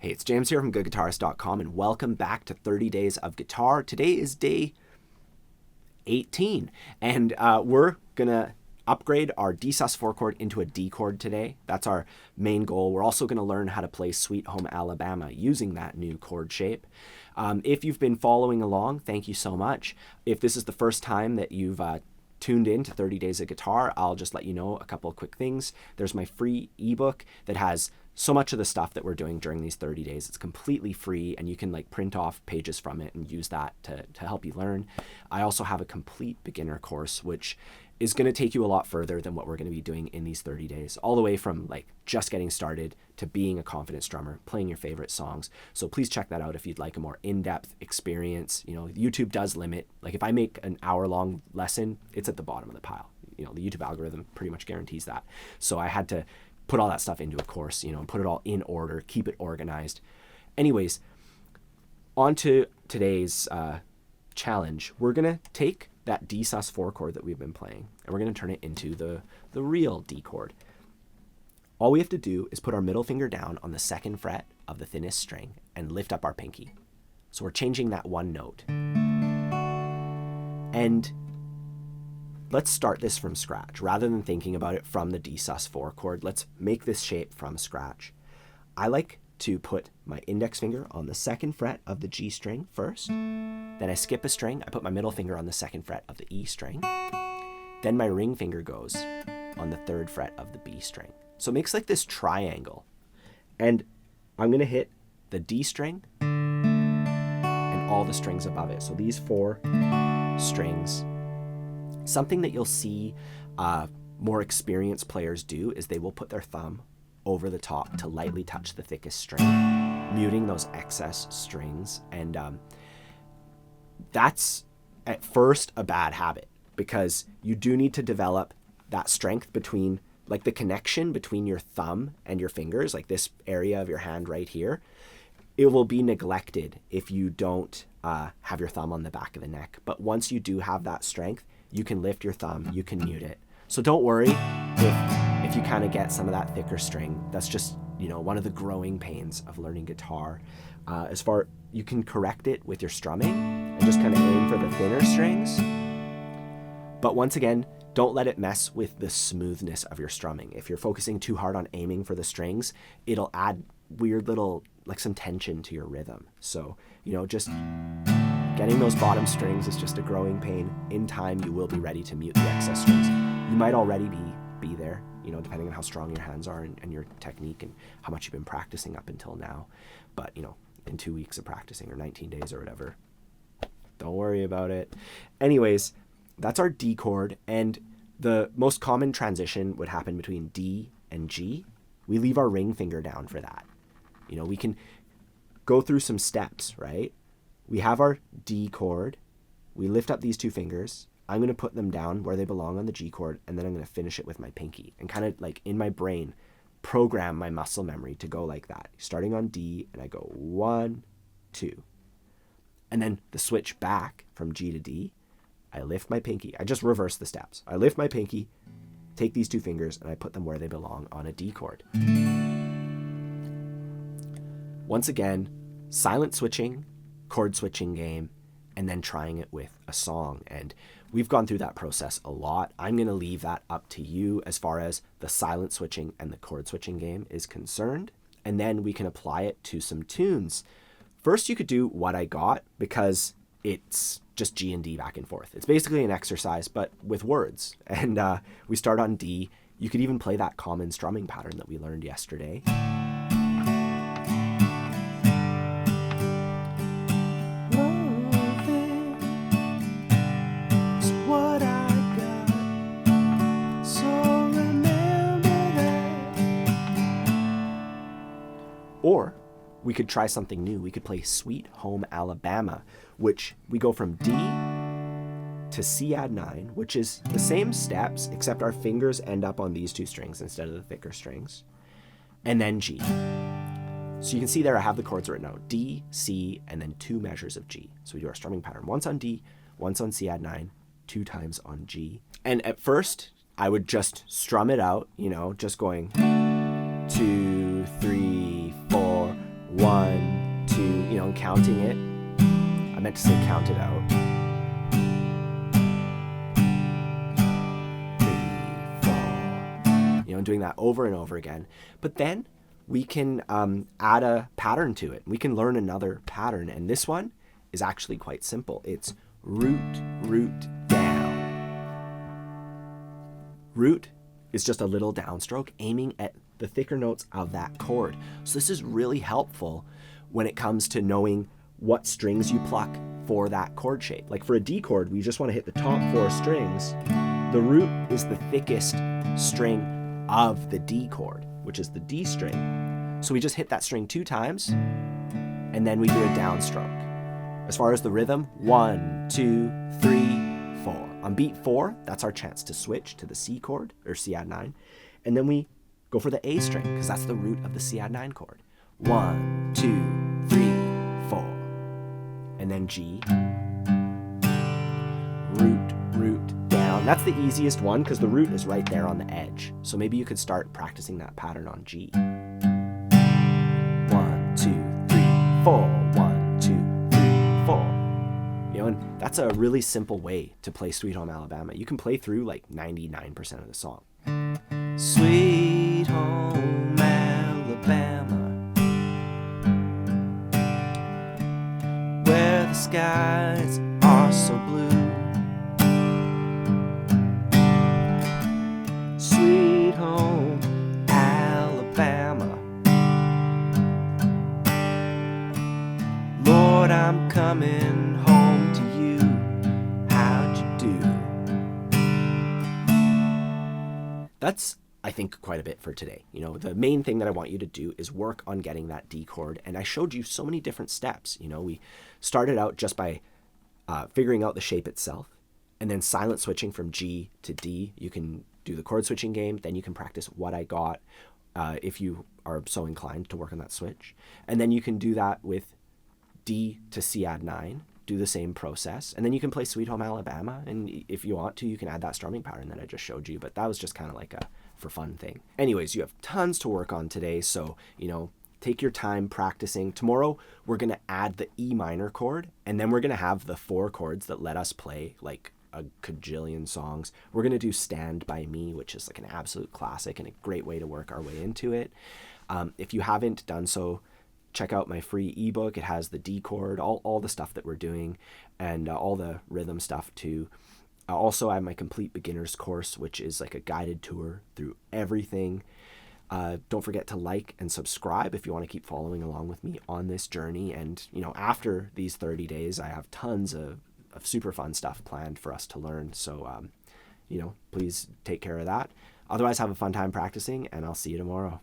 Hey, it's James here from Guitarist.com, and welcome back to 30 Days of Guitar. Today is day 18, and we're going to upgrade our D sus4 chord into a D chord today. That's our main goal. We're also going to learn how to play Sweet Home Alabama using that new chord shape. If you've been following along, thank you so much. If this is the first time that you've tuned in to 30 Days of Guitar, I'll just let you know a couple of quick things. There's my free ebook that has so much of the stuff that we're doing during these 30 days. It's completely free, and you can print off pages from it and use that to help you learn. I also have a complete beginner course, which is going to take you a lot further than what we're going to be doing in these 30 days, all the way from just getting started to being a confident strummer, playing your favorite songs. So please check that out if you'd like a more in-depth experience. YouTube does limit, if I make an hour-long lesson, it's at the bottom of the pile. The YouTube algorithm pretty much guarantees that. So I had to put all that stuff into a course, and put it all in order, keep it organized. Anyways, on to today's challenge. We're going to take that D sus4 chord that we've been playing, and we're going to turn it into the real D chord. All we have to do is put our middle finger down on the second fret of the thinnest string and lift up our pinky. So we're changing that one note. And let's start this from scratch. Rather than thinking about it from the D sus4 chord, let's make this shape from scratch. I like to put my index finger on the second fret of the G string first. Then I skip a string. I put my middle finger on the second fret of the E string. Then my ring finger goes on the third fret of the B string. So it makes this triangle. And I'm going to hit the D string and all the strings above it. So these 4 strings. Something that you'll see more experienced players do is they will put their thumb over the top to lightly touch the thickest string, muting those excess strings. And that's at first a bad habit, because you do need to develop that strength between, the connection between your thumb and your fingers, this area of your hand right here. It will be neglected if you don't have your thumb on the back of the neck. But once you do have that strength, you can lift your thumb, you can mute it. So don't worry if you kind of get some of that thicker string. That's just, one of the growing pains of learning guitar. You can correct it with your strumming and just kind of aim for the thinner strings. But once again, don't let it mess with the smoothness of your strumming. If you're focusing too hard on aiming for the strings, it'll add weird little, some tension to your rhythm. So, just getting those bottom strings is just a growing pain. In time, you will be ready to mute the excess strings. You might already be there, depending on how strong your hands are and your technique and how much you've been practicing up until now. But, in 2 weeks of practicing or 19 days or whatever, don't worry about it. Anyways, that's our D chord, and the most common transition would happen between D and G. We leave our ring finger down for that. We can go through some steps, right? We have our D chord. We lift up these 2 fingers. I'm going to put them down where they belong on the G chord, and then I'm going to finish it with my pinky and kind of in my brain program my muscle memory to go like that. Starting on D, and I go 1, 2. And then the switch back from G to D, I lift my pinky. I just reverse the steps. I lift my pinky, take these 2 fingers, and I put them where they belong on a D chord. Once again, silent switching, chord switching game, and then trying it with a song. And we've gone through that process a lot. I'm going to leave that up to you as far as the silent switching and the chord switching game is concerned. And then we can apply it to some tunes. First, you could do What I Got, because it's just G and D back and forth. It's basically an exercise, but with words. And we start on D. You could even play that common strumming pattern that we learned yesterday. Or we could try something new. We could play Sweet Home Alabama, which we go from D to C add 9, which is the same steps, except our fingers end up on these 2 strings instead of the thicker strings, and then G. So you can see there I have the chords written out: D, C, and then 2 measures of G. So we do our strumming pattern once on D, once on C add 9, 2 times on G. And at first, I would just strum it out, just going 2, 3, 4, 1, and counting it. I meant to say count it out. 3, 4. And doing that over and over again. But then we can add a pattern to it. We can learn another pattern. And this one is actually quite simple. It's root, root, down. Root is just a little downstroke aiming at the thicker notes of that chord. So this is really helpful when it comes to knowing what strings you pluck for that chord shape. Like for a D chord, we just want to hit the top 4 strings. The root is the thickest string of the D chord, which is the D string. So we just hit that string 2 times, and then we do a downstroke. As far as the rhythm, 1, 2, 3, 4. On beat 4, that's our chance to switch to the C chord, or C add 9. And then we go for the A string, because that's the root of the C add 9 chord. 1, 2, 3, 4. And then G. Root, root, down. That's the easiest one, because the root is right there on the edge. So maybe you could start practicing that pattern on G. 1, 2, 3, 4. 1, 2, 3, 4. And that's a really simple way to play Sweet Home Alabama. You can play through like 99% of the song. Sweet Home Alabama, where the skies are so blue. Sweet Home Alabama, Lord, I'm coming home to you. How'd you do? That's, I think, quite a bit for today. The main thing that I want you to do is work on getting that D chord. And I showed you so many different steps. We started out just by figuring out the shape itself, and then silent switching from G to D. You can do the chord switching game. Then you can practice What I Got if you are so inclined to work on that switch. And then you can do that with D to C add 9. Do the same process, and then you can play Sweet Home Alabama, and if you want to, you can add that strumming pattern that I just showed you, but that was just kind of like a for fun thing. Anyways, you have tons to work on today, so take your time practicing. Tomorrow we're going to add the E minor chord, and then we're going to have the 4 chords that let us play like a cajillion songs. We're going to do Stand By Me, which is like an absolute classic and a great way to work our way into it. If you haven't done so, check out my free ebook. It has the D chord, all the stuff that we're doing, and all the rhythm stuff too. Also, I have my complete beginners course, which is like a guided tour through everything. Don't forget to like and subscribe if you want to keep following along with me on this journey. And after these 30 days, I have tons of super fun stuff planned for us to learn. So, please take care of that. Otherwise, have a fun time practicing, and I'll see you tomorrow.